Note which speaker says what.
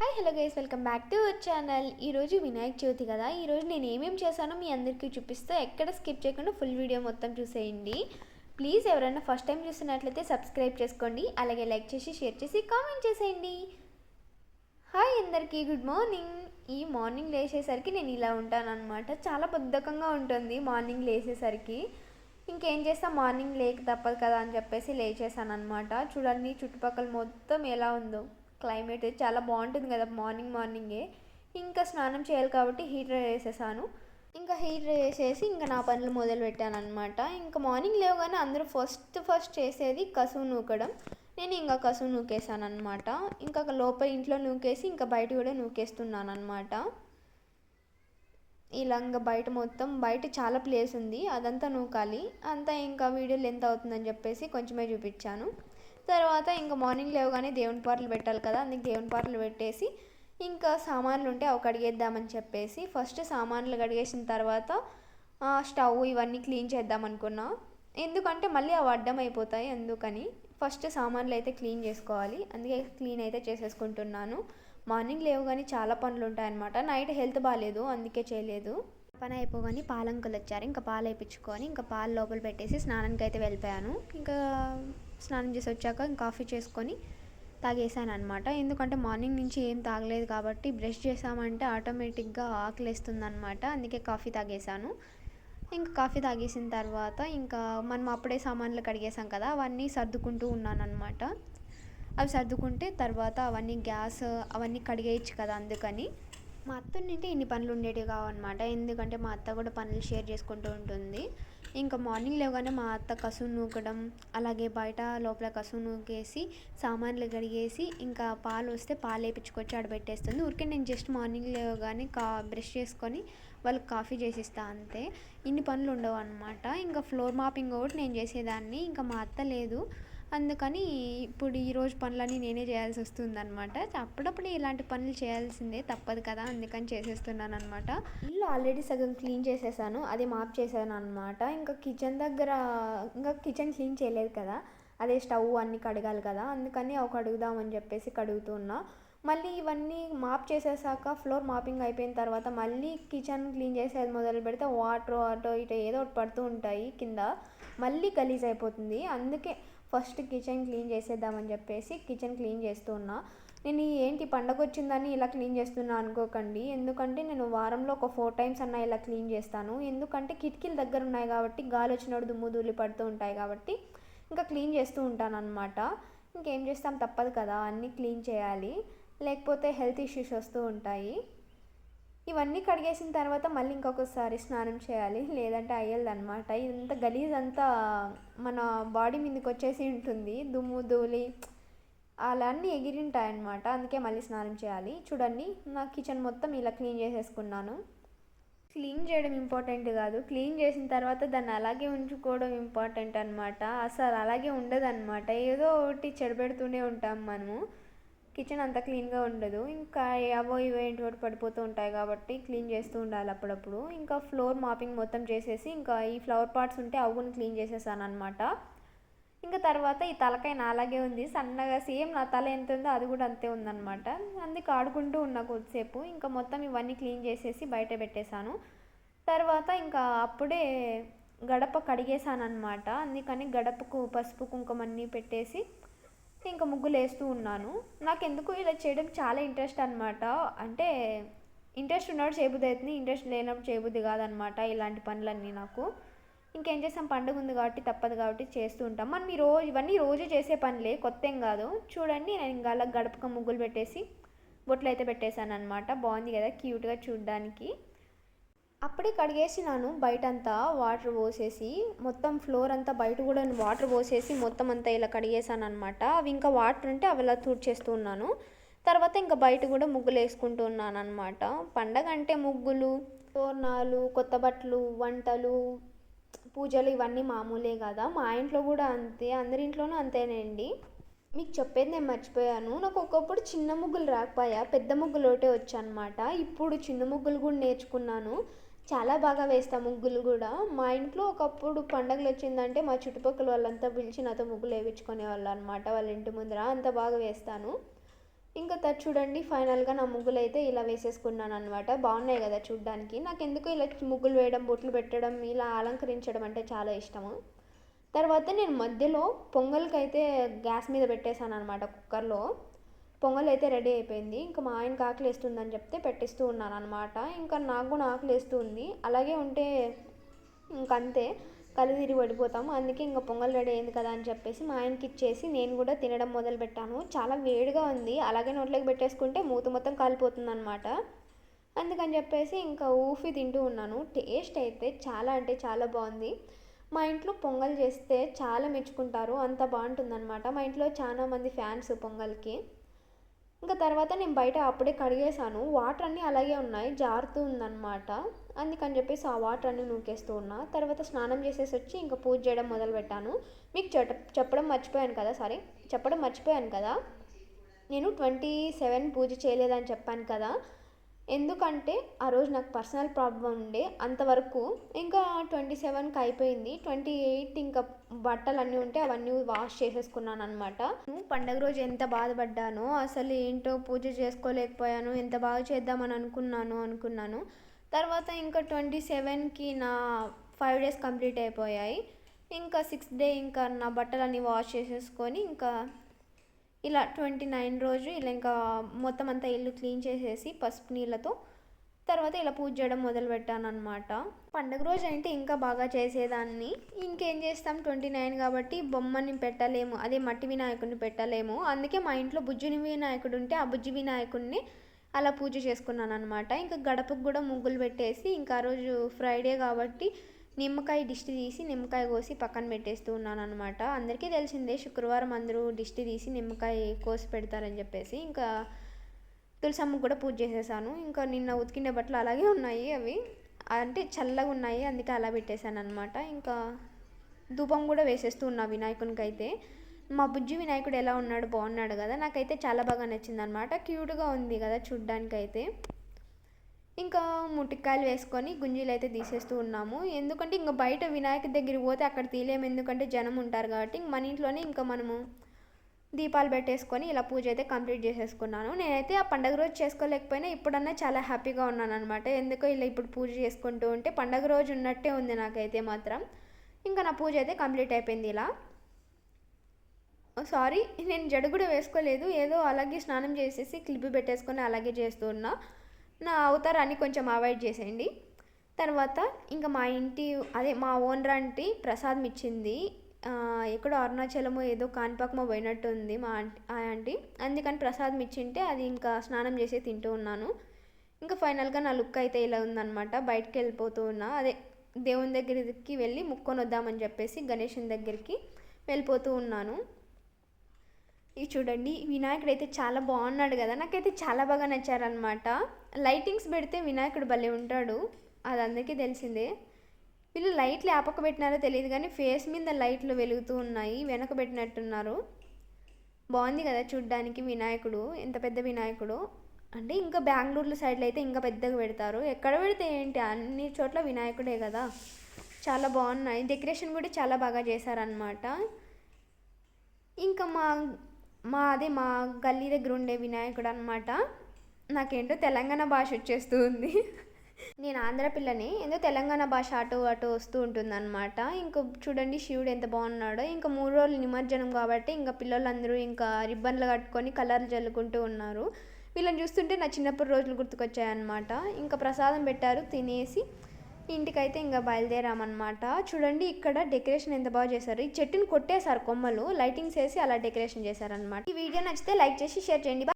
Speaker 1: Hi hello guys, welcome back to our channel. ఈరోజు వినాయక చవితి కదా. ఈరోజు నేను ఏమేమి చేశానో మీ అందరికీ చూపిస్తే ఎక్కడ స్కిప్ చేయకుండా ఫుల్ వీడియో మొత్తం చూసేయండి. ప్లీజ్ ఎవరైనా ఫస్ట్ టైం చూస్తున్నట్లయితే సబ్స్క్రైబ్ చేసుకోండి, అలాగే లైక్ చేసి షేర్ చేసి కామెంట్ చేసేయండి. హాయ్ అందరికీ, గుడ్ మార్నింగ్. ఈ మార్నింగ్ లేచేసరికి నేను ఇలా ఉంటానన్నమాట. చాలా బద్ధకంగా ఉంటుంది మార్నింగ్ లేచేసరికి. ఇంకేం చేస్తాం, మార్నింగ్ లేక తప్పదు కదా అని చెప్పేసి లేచేసాను అనమాట. చూడండి చుట్టుపక్కల మొత్తం ఎలా ఉందో. క్లైమేట్ చాలా బాగుంటుంది కదా మార్నింగే. ఇంకా స్నానం చేయాలి కాబట్టి హీటర్ వేసేసాను. ఇంకా హీటర్ వేసేసి ఇంకా నా పనులు మొదలు పెట్టాను అనమాట. ఇంకా మార్నింగ్ లేవగానే అందరూ ఫస్ట్ చేసేది కసువు నూకడం. నేను ఇంకా కసువు నూకేసాను అనమాట. ఇంకా లోపల ఇంట్లో నూకేసి ఇంకా బయట కూడా నూకేస్తున్నాను అనమాట. ఇలా ఇంకా బయట చాలా ప్లేస్ ఉంది, అదంతా నూకాలి. అంతా ఇంకా వీడియో లెంత్ అవుతుందని చెప్పేసి కొంచెమే చూపించాను. తర్వాత ఇంకా మార్నింగ్ లేవగానే దేవుని పాటలు పెట్టాలి కదా, అందుకే దేవుని పాటలు పెట్టేసి ఇంకా సామాన్లు ఉంటే అవి కడిగేద్దామని చెప్పేసి ఫస్ట్ సామాన్లు కడిగేసిన తర్వాత స్టవ్ ఇవన్నీ క్లీన్ చేద్దాం అనుకున్నా. ఎందుకంటే మళ్ళీ అవి అడ్డం అయిపోతాయి, అందుకని ఫస్ట్ సామాన్లు అయితే క్లీన్ చేసుకోవాలి. అందుకే క్లీన్ అయితే చేసేసుకుంటున్నాను. మార్నింగ్ లేవగానే చాలా పనులు ఉంటాయన్నమాట. నైట్ హెల్త్ బాగాలేదు, అందుకే చేయలేదు. పని అయిపోగానే పాలంకులు వచ్చారు. ఇంకా పాలు వేయించుకొని ఇంకా పాలు లోపల పెట్టేసి స్నానానికి అయితే వెళ్ళిపోయాను. ఇంకా స్నానం చేసి వచ్చాక ఇంకా కాఫీ చేసుకొని తాగేసాను అనమాట. ఎందుకంటే మార్నింగ్ నుంచి ఏం తాగలేదు కాబట్టి బ్రష్ చేసామంటే ఆటోమేటిక్గా ఆకలేస్తుంది అనమాట. అందుకే కాఫీ తాగేసాను. ఇంకా కాఫీ తాగేసిన తర్వాత ఇంకా మనం అప్పుడే సామాన్లు కడిగేసాం కదా, అవన్నీ సర్దుకుంటూ ఉన్నాను అనమాట. అవి సర్దుకుంటే తర్వాత అవన్నీ గ్యాస్ అవన్నీ కడిగేయచ్చు కదా, అందుకని మా అత్త నుండి ఇన్ని పనులు ఉండేటివి కావన్నమాట. ఎందుకంటే మా అత్త కూడా పనులు షేర్ చేసుకుంటూ ఉంటుంది. ఇంకా మార్నింగ్ లేవగానే మా అత్త కసువు నూకడం, అలాగే బయట లోపల కసువు నూకేసి సామాన్లు కడిగేసి ఇంకా పాలు వస్తే పాలు వేయించుకొచ్చి ఆడబెట్టేస్తుంది. ఊరికే నేను జస్ట్ మార్నింగ్ లేవగానే బ్రష్ చేసుకొని వాళ్ళకి కాఫీ చేసిస్తా అంతే. ఇన్ని పనులు ఉండవు అనమాట. ఇంకా ఫ్లోర్ మాపింగ్ ఒకటి నేను చేసేదాన్ని, ఇంకా మా అత్త లేదు, అందుకని ఇప్పుడు ఈరోజు పనులన్నీ నేనే చేయాల్సి వస్తుంది అనమాట. అప్పుడప్పుడు ఇలాంటి పనులు చేయాల్సిందే, తప్పదు కదా, అందుకని చేసేస్తున్నాను అనమాట. ఇల్లు ఆల్రెడీ సగం క్లీన్ చేసేసాను, అది మాప్ చేశాను అనమాట. ఇంకా కిచెన్ దగ్గర ఇంకా కిచెన్ క్లీన్ చేయలేదు కదా, అదే స్టవ్ అన్నీ కడగాలి కదా, అందుకని ఒక కడుగుదామని చెప్పేసి కడుగుతున్నా. మళ్ళీ ఇవన్నీ మాప్ చేసేసాక ఫ్లోర్ మాపింగ్ అయిపోయిన తర్వాత మళ్ళీ కిచెన్ క్లీన్ చేసేది మొదలు పెడితే వాటర్ అటో ఇటో ఏదో ఒకటి పడుతూ ఉంటాయి కింద, మళ్ళీ గలీజ్ అయిపోతుంది. అందుకే ఫస్ట్ కిచెన్ క్లీన్ చేసేద్దామని చెప్పేసి కిచెన్ క్లీన్ చేస్తూ ఉన్నా. నేను ఏంటి పండగ వచ్చిందని ఇలా క్లీన్ చేస్తున్నా అనుకోకండి, ఎందుకంటే నేను వారంలో ఒక 4 టైమ్స్ అన్నా ఇలా క్లీన్ చేస్తాను. ఎందుకంటే కిటికీల దగ్గర ఉన్నాయి కాబట్టి గాలి వచ్చినప్పుడు దుమ్ము ధూళి పడుతూ ఉంటాయి కాబట్టి ఇంకా క్లీన్ చేస్తూ ఉంటాను అనమాట. ఇంకేం చేస్తాం, తప్పదు కదా, అన్నీ క్లీన్ చేయాలి, లేకపోతే హెల్త్ ఇష్యూస్ వస్తూ ఉంటాయి. ఇవన్నీ కడిగేసిన తర్వాత మళ్ళీ ఇంకొకసారి స్నానం చేయాలి, లేదంటే అయ్యేదన్నమాట. ఇదంతా గలీజ్ అంతా మన బాడీ మీదకి వచ్చేసి ఉంటుంది, దుమ్ము ధూళి అలా అన్నీ ఎగిరింటాయన్నమాట. అందుకే మళ్ళీ స్నానం చేయాలి. చూడండి, నా కిచెన్ మొత్తం ఇలా క్లీన్ చేసేసుకున్నాను. క్లీన్ చేయడం ఇంపార్టెంట్ కాదు, క్లీన్ చేసిన తర్వాత దాన్ని అలాగే ఉంచుకోవడం ఇంపార్టెంట్ అనమాట. అసలు అలాగే ఉండదన్నమాట, ఏదో ఒకటి చెడబెడుతూనే ఉంటాం మనము. కిచెన్ అంతా క్లీన్గా ఉండదు, ఇంకా అవో ఇవో ఏంటి ఒకటి పడిపోతూ ఉంటాయి కాబట్టి క్లీన్ చేస్తూ ఉండాలి అప్పుడప్పుడు. ఇంకా ఫ్లోర్ మాపింగ్ మొత్తం చేసేసి ఇంకా ఈ ఫ్లవర్ పాట్స్ ఉంటే అవి కూడా క్లీన్ చేసేసాను అనమాట. ఇంకా తర్వాత ఈ తలకాయ నాలాగే ఉంది, సన్నగా సేమ్ నా తల ఎంత ఉందో అది కూడా అంతే ఉందన్నమాట. అందుకే ఆడుకుంటూ ఉన్నా కొద్దిసేపు. ఇంకా మొత్తం ఇవన్నీ క్లీన్ చేసేసి బయట పెట్టేశాను. తర్వాత ఇంకా అప్పుడే గడప కడిగేసాను అనమాట. అందుకని గడపకు పసుపు కుంకుమ అన్నీ పెట్టేసి ఇంకా ముగ్గులు వేస్తూ ఉన్నాను. నాకు ఎందుకు ఇలా చేయడం చాలా ఇంట్రెస్ట్ అనమాట. అంటే ఇంట్రెస్ట్ ఉన్నప్పుడు చేయబుద్ధి అవుతుంది, ఇంట్రెస్ట్ లేనప్పుడు చేయబుద్ధి కాదనమాట ఇలాంటి పనులన్నీ నాకు. ఇంకేం చేస్తాం, పండుగ ఉంది కాబట్టి తప్పదు కాబట్టి చేస్తూ ఉంటాం. మనం ఇవన్నీ రోజు చేసే పనులే, కొత్త ఏం కాదు. చూడండి, నేను ఇంకా అలా గడపక ముగ్గులు పెట్టేసి బొట్లు అయితే పెట్టేశాను అనమాట. బాగుంది కదా క్యూట్గా చూడడానికి. అప్పుడే కడిగేసినాను బయటంతా వాటర్ పోసేసి, మొత్తం ఫ్లోర్ అంతా బయట కూడా వాటర్ పోసేసి మొత్తం అంతా ఇలా కడిగేసాను అనమాట. అవి ఇంకా వాటర్ ఉంటే అవి ఇలా తుడిచేస్తూ ఉన్నాను. తర్వాత ఇంకా బయట కూడా ముగ్గులు వేసుకుంటూ ఉన్నాను అనమాట. పండగ అంటే ముగ్గులు, తోరణాలు, కొత్త బట్టలు, వంటలు, పూజలు ఇవన్నీ మామూలే కదా. మా ఇంట్లో కూడా అంతే, అందరి ఇంట్లోనూ అంతేనండి. మీకు చెప్పేది నేను మర్చిపోయాను, నాకు ఒకప్పుడు చిన్న ముగ్గులు రాకపోయా, పెద్ద ముగ్గులు ఒకటే వచ్చనమాట. ఇప్పుడు చిన్న ముగ్గులు కూడా నేర్చుకున్నాను, చాలా బాగా వేస్తాను ముగ్గులు కూడా. మా ఇంట్లో ఒకప్పుడు పండగలు వచ్చిందంటే మా చుట్టుపక్కల వాళ్ళంతా పిలిచి నాతో ముగ్గులు వేయించుకునే వాళ్ళు అనమాట. వాళ్ళ ఇంటి ముందర అంత బాగా వేస్తాను. ఇంకా చూడండి ఫైనల్గా నా ముగ్గులు అయితే ఇలా వేసేసుకున్నాను అనమాట. బాగున్నాయి కదా చూడ్డానికి. నాకు ఎందుకు ఇలా ముగ్గులు వేయడం, బొట్లు పెట్టడం, ఇలా అలంకరించడం అంటే చాలా ఇష్టము. తర్వాత నేను మధ్యలో పొంగల్కి అయితే గ్యాస్ మీద పెట్టేశాను అనమాట, కుక్కర్లో. పొంగల్ అయితే రెడీ అయిపోయింది. ఇంకా మా ఆయనకి ఆకలి వేస్తుందని చెప్తే పెట్టిస్తూ ఉన్నాను అనమాట. ఇంకా నాకు కూడా ఆకలి వేస్తుంది. అలాగే ఉంటే ఇంకంతే కళ్ళు తిరిగి పడిపోతాము. అందుకే ఇంకా పొంగల్ రెడీ అయింది కదా అని చెప్పేసి మా ఆయనకి ఇచ్చేసి నేను కూడా తినడం మొదలుపెట్టాను. చాలా వేడిగా ఉంది. అలాగే నోట్లోకి పెట్టేసుకుంటే మూత మొత్తం కాలిపోతుంది అనమాట. అందుకని చెప్పేసి ఇంకా ఊఫి తింటూ ఉన్నాను. టేస్ట్ అయితే చాలా అంటే చాలా బాగుంది. మా ఇంట్లో పొంగల్ చేస్తే చాలా మెచ్చుకుంటారు. అంత బాగుంటుందన్నమాట. మా ఇంట్లో చాలా మంది ఫ్యాన్స్ పొంగల్కి. ఇంకా తర్వాత నేను బయట అప్పుడే కడిగేసాను. వాటర్ అన్నీ అలాగే ఉన్నాయి, జారుతూ ఉందన్నమాట. అందుకని చెప్పేసి ఆ వాటర్ అన్నీ నూకేస్తూ ఉన్నా. తర్వాత స్నానం చేసేసి వచ్చి ఇంకా పూజ చేయడం మొదలుపెట్టాను. మీకు చెప్పడం మర్చిపోయాను కదా, నేను 27 పూజ చేయలేదని చెప్పాను కదా. ఎందుకంటే ఆ రోజు నాకు పర్సనల్ ప్రాబ్లం ఉండే అంతవరకు. ఇంకా 27కి అయిపోయింది. 28 ఇంకా బట్టలన్నీ ఉంటే అవన్నీ వాష్ చేసేసుకున్నాను అనమాట. పండగ రోజు ఎంత బాధపడ్డానో, అసలు ఏంటో పూజ చేసుకోలేకపోయాను, ఎంత బాగా చేద్దామని అనుకున్నాను. తర్వాత ఇంకా 27కి నా 5 డేస్ కంప్లీట్ అయిపోయాయి. ఇంకా 6th డే ఇంకా నా బట్టలన్నీ వాష్ చేసేసుకొని ఇంకా ఇలా 29 రోజు ఇలా ఇంకా మొత్తం అంతా ఇల్లు క్లీన్ చేసేసి పసుపు నీళ్ళతో తర్వాత ఇలా పూజ చేయడం మొదలుపెట్టాను అనమాట. పండుగ రోజు అంటే ఇంకా బాగా చేసేదాన్ని. ఇంకేం చేస్తాం, 29 కాబట్టి బొమ్మని పెట్టలేము, అదే మట్టి వినాయకుడిని పెట్టలేము. అందుకే మా ఇంట్లో బుజ్జి వినాయకుడు ఉంటే ఆ బుజ్జి వినాయకుడిని అలా పూజ చేసుకున్నాను అనమాట. ఇంకా గడపకు కూడా ముగ్గులు పెట్టేసి ఇంకా ఆ రోజు ఫ్రైడే కాబట్టి నిమ్మకాయ దిష్టి తీసి నిమ్మకాయ కోసి పక్కన పెట్టేస్తూ ఉన్నాను అనమాట. అందరికీ తెలిసిందే శుక్రవారం అందరూ దిష్టి తీసి నిమ్మకాయ కోసి పెడతారని చెప్పేసి. ఇంకా తులసమ్మకు కూడా పూజ చేసేసాను. ఇంకా నిన్న ఉతికిన బట్టలు అలాగే ఉన్నాయి, అవి అంటే చల్లగా ఉన్నాయి, అందుకే అలా పెట్టేశాను అనమాట. ఇంకా ధూపం కూడా వేసేస్తూ ఉన్నా వినాయకునికి అయితే. మా బుజ్జి వినాయకుడు ఎలా ఉన్నాడు, బాగున్నాడు కదా. నాకైతే చాలా బాగా నచ్చింది అనమాట. క్యూట్గా ఉంది కదా చూడ్డానికి అయితే. ఇంకా ముటిక్కాయలు వేసుకొని గుంజీలు అయితే తీసేస్తూ ఉన్నాము. ఎందుకంటే ఇంకా బయట వినాయకుడి దగ్గరికి పోతే అక్కడ తీయలేము, ఎందుకంటే జనం ఉంటారు కాబట్టి. మన ఇంట్లోనే ఇంకా మనము దీపాలు పెట్టేసుకొని ఇలా పూజ అయితే కంప్లీట్ చేసేసుకున్నాను. నేనైతే ఆ పండగ రోజు చేసుకోలేకపోయినా ఇప్పుడన్నా చాలా హ్యాపీగా ఉన్నాను అనమాట. ఎందుకో ఇలా ఇప్పుడు పూజ చేసుకుంటూ ఉంటే పండగ రోజు ఉన్నట్టే ఉంది నాకైతే మాత్రం. ఇంకా నా పూజ అయితే కంప్లీట్ అయిపోయింది. ఇలా సారీ, నేను జడ కూడా వేసుకోలేదు, ఏదో అలాగే స్నానం చేసేసి క్లిప్ పెట్టేసుకొని అలాగే చేస్తూ ఉన్నా. నా అవతారాన్ని కొంచెం అవాయిడ్ చేసేయండి. తర్వాత ఇంకా మా ఇంటి అదే మా ఓనర్ ఆంటీ ప్రసాదం ఇచ్చింది. ఎక్కడో అరుణాచలమో ఏదో కాణిపాకమో పోయినట్టు ఉంది మా ఆంటీ. అందుకని ప్రసాదం ఇచ్చింటే అది ఇంకా స్నానం చేసి తింటూ ఉన్నాను. ఇంకా ఫైనల్గా నా లుక్ అయితే ఇలా ఉందన్నమాట. బయటకు వెళ్ళిపోతూ ఉన్నా, అదే దేవుని దగ్గరికి వెళ్ళి ముక్కొని వద్దామని చెప్పేసి గణేశుని దగ్గరికి వెళ్ళిపోతూ ఉన్నాను. ఇది చూడండి, వినాయకుడు అయితే చాలా బాగున్నాడు కదా. నాకైతే చాలా బాగా నచ్చారనమాట. లైటింగ్స్ పెడితే వినాయకుడు భలే ఉంటాడు, అది అందరికీ తెలిసిందే. వీళ్ళు లైట్లు ఆపక పెట్టినారో తెలియదు కానీ ఫేస్ మీద లైట్లు వెలుగుతూ ఉన్నాయి, వెనక పెట్టినట్టున్నారు. బాగుంది కదా చూడ్డానికి వినాయకుడు, ఎంత పెద్ద వినాయకుడు. అంటే ఇంకా బెంగళూరు సైడ్లో అయితే ఇంకా పెద్దగా పెడతారు. ఎక్కడ పెడితే ఏంటి, అన్ని చోట్ల వినాయకుడే కదా. చాలా బాగున్నాయి, డెకరేషన్ కూడా చాలా బాగా చేశారనమాట. ఇంకా మా గల్లీ దగ్గర ఉండే వినాయకుడు అనమాట. నాకేంటో తెలంగాణ భాష వచ్చేస్తూ ఉంది. నేను ఆంధ్ర పిల్లని, ఏదో తెలంగాణ భాష అటు వస్తూ ఉంటుంది అనమాట. ఇంకా చూడండి శివుడు ఎంత బాగున్నాడో. ఇంకా 3 రోజులు నిమజ్జనం కాబట్టి ఇంకా పిల్లలందరూ ఇంకా రిబ్బన్లు కట్టుకొని కలర్లు జల్లుకుంటూ ఉన్నారు. వీళ్ళని చూస్తుంటే నా చిన్నప్పుడు రోజులు గుర్తుకొచ్చాయన్నమాట. ఇంకా ప్రసాదం పెట్టారు, తినేసి ఇంటికైతే ఇంకా బయలుదేరామన్నమాట. చూడండి ఇక్కడ డెకరేషన్ ఎంత బాగా చేశారు. ఈ చెట్టుని కొట్టేశారు కొమ్మలు, లైటింగ్స్ వేసి అలా డెకరేషన్ చేశారనమాట. ఈ వీడియో నచ్చితే లైక్ చేసి షేర్ చేయండి.